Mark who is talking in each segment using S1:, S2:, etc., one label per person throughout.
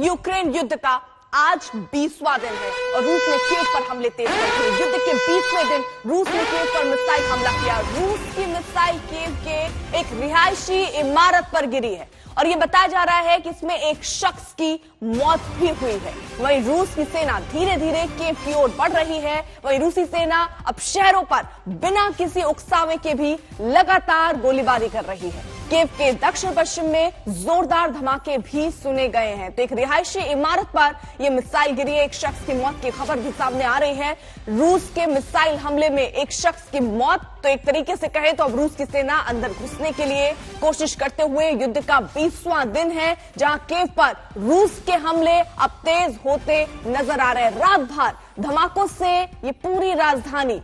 S1: Ukraine युद्ध का आज 20वां दिन है और रूस ने कीव पर हमले तेज कर दिए। युद्ध के 20वें दिन रूस ने कीव पर मिसाइल हमला किया। रूस की मिसाइल कीव के एक रिहायशी इमारत पर गिरी है और यह बताया जा रहा है कि इसमें एक शख्स की मौत भी हुई है। वहीं रूस की सेना धीरे धीरे कीव की ओर बढ़ रही है। वहीं रूसी सेना अब शहरों पर बिना किसी उकसावे के भी लगातार गोलीबारी कर रही है। कीव के दक्षिण पश्चिम में जोरदार धमाके भी सुने गए हैं। तो एक रिहायशी इमारत पर यह मिसाइल गिरी है। एक शख्स की मौत की खबर भी सामने आ रही है। रूस के मिसाइल हमले में एक शख्स की मौत। तो एक तरीके से कहे तो अब रूस की सेना अंदर घुसने के लिए कोशिश करते हुए युद्ध का 20वां दिन है, जहां कीव पर रूस के हमले अब तेज होते नजर आ रहे हैं। रात भर धमाकों से ये पूरी राजधानी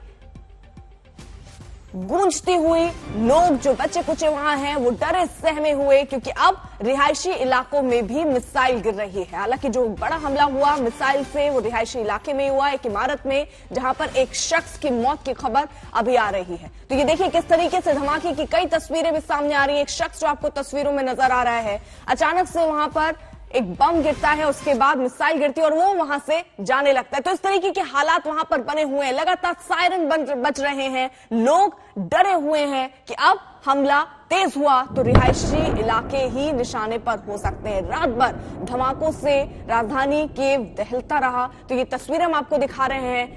S1: गूंजती हुई, लोग जो बचे कुचे वहां हैं वो डरे सहमे हुए, क्योंकि अब रिहायशी इलाकों में भी मिसाइल गिर रही है। हालांकि जो बड़ा हमला हुआ मिसाइल से वो रिहायशी इलाके में हुआ, एक इमारत में, जहां पर एक शख्स की मौत की खबर अभी आ रही है। तो ये देखिए किस तरीके से धमाके की कई तस्वीरें भी सामने आ रही है। एक शख्स जो आपको तस्वीरों में नजर आ रहा है, अचानक से वहां पर एक बम गिरता है, उसके बाद मिसाइल गिरती है और वो वहां से जाने लगता है। तो इस तरीके के हालात वहां पर बने हुए हैं। लगातार सायरन बज रहे हैं, लोग डरे हुए हैं कि अब हमला तेज हुआ तो रिहायशी इलाके ही निशाने पर हो सकते हैं। रात भर धमाकों से राजधानी कीव दहलता रहा। तो ये तस्वीरें हम आपको दिखा रहे हैं,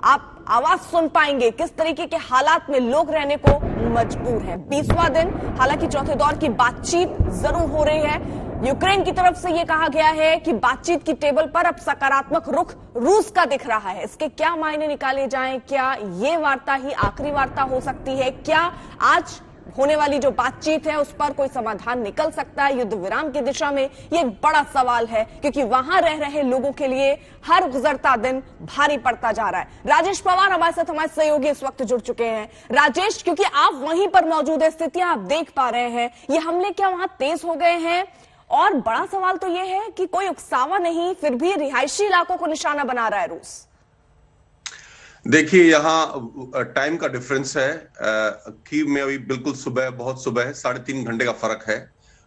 S1: आप आवाज सुन पाएंगे किस तरीके के हालात में लोग रहने को मजबूर हैं। 20वां दिन, हालांकि चौथे दौर की बातचीत जरूर हो रही है। यूक्रेन की तरफ से यह कहा गया है कि बातचीत की टेबल पर अब सकारात्मक रुख रूस का दिख रहा है। इसके क्या मायने निकाले जाएं? क्या ये वार्ता ही आखिरी वार्ता हो सकती है? क्या आज होने वाली जो बातचीत है उस पर कोई समाधान निकल सकता है युद्ध विराम की दिशा में? ये एक बड़ा सवाल है, क्योंकि वहां रह रहे लोगों के लिए हर गुजरता दिन भारी पड़ता जा रहा है। राजेश पवार हमारे साथ, हमारे सहयोगी इस वक्त जुड़ चुके हैं। राजेश, क्योंकि आप वहीं पर मौजूद है, स्थितियां आप देख पा रहे हैं, ये हमले क्या वहां तेज हो गए हैं? और बड़ा सवाल तो यह है कि कोई उकसावा नहीं, फिर भी रिहायशी इलाकों को निशाना बना रहा है रूस।
S2: देखिए, यहाँ टाइम का डिफरेंस है। कीव में अभी बिल्कुल सुबह, बहुत सुबह है, 3.5 घंटे का फर्क है।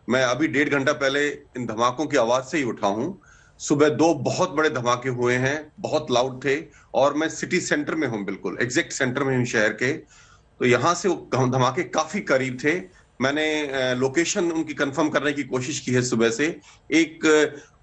S2: मैं अभी 1.5 घंटा पहले इन धमाकों की आवाज से ही उठा हूं। सुबह 2 बहुत बड़े धमाके हुए हैं, बहुत लाउड थे, और मैं सिटी सेंटर में हूं, बिल्कुल एग्जैक्ट सेंटर में हूं शहर के। तो यहां से धमाके काफी करीब थे। मैंने लोकेशन उनकी कंफर्म करने की कोशिश की है सुबह से। एक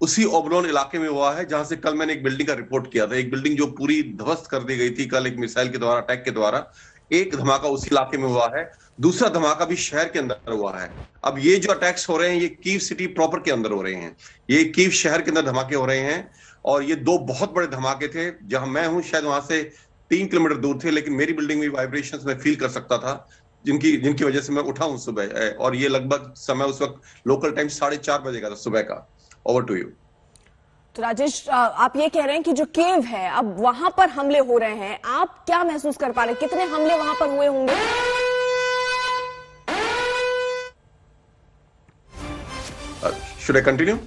S2: उसी ओबलोन इलाके में हुआ है जहां से कल मैंने एक बिल्डिंग का रिपोर्ट किया था, एक बिल्डिंग जो पूरी ध्वस्त कर दी गई थी कल एक मिसाइल के द्वारा, अटैक के द्वारा। एक धमाका उसी इलाके में हुआ है, दूसरा धमाका भी शहर के अंदर हुआ है। अब ये जो अटैक्स हो रहे हैं ये कीव सिटी प्रॉपर के अंदर हो रहे हैं, ये कीव शहर के अंदर धमाके हो रहे हैं। और ये 2 बहुत बड़े धमाके थे। जहां मैं हूं शायद वहां से 3 किलोमीटर दूर थे, लेकिन मेरी बिल्डिंग में वाइब्रेशंस मैं फील कर सकता था, जिनकी वजह से मैं उठा हूं सुबह। और ये लगभग समय उस वक्त लोकल टाइम 4:30 बजे का था सुबह का। Over to you.
S1: तो राजेश, आप ये कह रहे हैं कि जो कीव है अब वहां पर हमले हो रहे हैं, आप क्या महसूस कर पा रहे हैं? कितने हमले वहां पर हुए होंगे?
S2: Should I continue?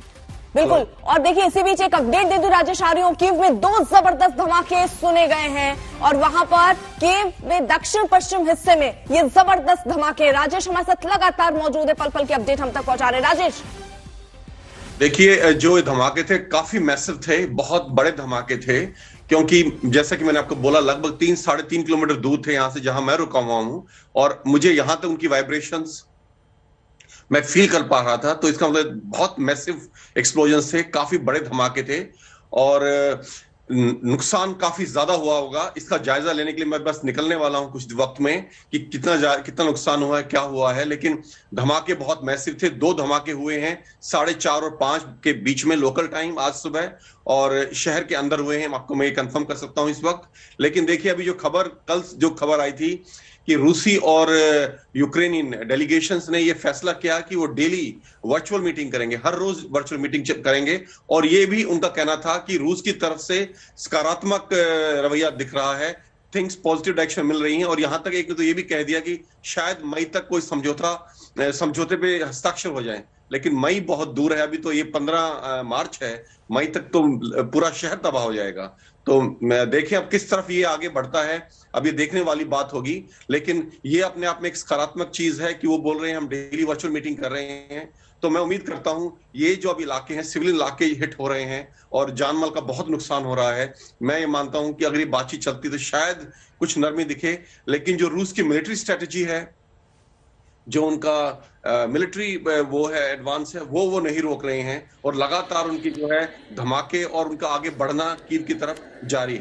S1: बिल्कुल। और देखिए, इसी बीच एक अपडेट दे दूं राजेश, आ रही हूं। कीव में 2 जबरदस्त धमाके सुने गए हैं और वहां पर कीव में दक्षिण पश्चिम हिस्से में ये जबरदस्त धमाके। राजेश हमारे साथ लगातार मौजूद है, पल पल के अपडेट हम तक पहुंचा रहे हैं। राजेश,
S2: देखिए, जो धमाके थे काफी मैसिव थे, बहुत बड़े धमाके थे, क्योंकि जैसा कि मैंने आपको बोला लगभग 3-3.5 किलोमीटर दूर थे यहां से, जहां मैं रुका हुआ हूं, और मुझे यहां तक उनकी वाइब्रेशंस मैं फील कर पा रहा था। तो इसका मतलब बहुत मैसिव एक्सप्लोजन थे, काफी बड़े धमाके थे, और नुकसान काफी ज्यादा हुआ होगा। इसका जायजा लेने के लिए मैं बस निकलने वाला हूं कुछ वक्त में कि कितना नुकसान हुआ है, क्या हुआ है। लेकिन धमाके बहुत मैसिव थे। 2 धमाके हुए हैं 4:30 और 5 के बीच में लोकल टाइम आज सुबह, और शहर के अंदर हुए हैं। आपको मैं कंफर्म कर सकता हूं इस वक्त। लेकिन देखिए, अभी कल जो खबर आई थी कि रूसी और यूक्रेनियन डेलीगेशंस ने यह फैसला किया कि वो डेली वर्चुअल मीटिंग करेंगे, हर रोज वर्चुअल मीटिंग करेंगे। और ये भी उनका कहना था कि रूस की तरफ से सकारात्मक रवैया दिख रहा है, थिंग्स पॉजिटिव डायरेक्शन मिल रही हैं। और यहां तक एक तो ये भी कह दिया कि शायद मई तक कोई समझौते पे हस्ताक्षर हो जाए। लेकिन मई बहुत दूर है, अभी तो ये 15 मार्च है, मई तक तो पूरा शहर तबाह हो जाएगा। तो देखें अब किस तरफ ये आगे बढ़ता है, अब ये देखने वाली बात होगी। लेकिन ये अपने आप में एक सकारात्मक चीज है कि वो बोल रहे हैं हम डेली वर्चुअल मीटिंग कर रहे हैं। तो मैं उम्मीद करता हूं ये जो अभी इलाके हैं, सिविल इलाके हिट हो रहे हैं और जानमाल का बहुत नुकसान हो रहा है। मैं ये मानता हूं कि अगर ये बातचीत चलती तो शायद कुछ नरमी दिखे, लेकिन जो रूस की मिलिट्री स्ट्रेटेजी है, जो उनका मिलिट्री वो है, एडवांस है, वो नहीं रोक रहे हैं और लगातार उनकी जो है धमाके और उनका आगे बढ़ना कीव की तरफ जारी है।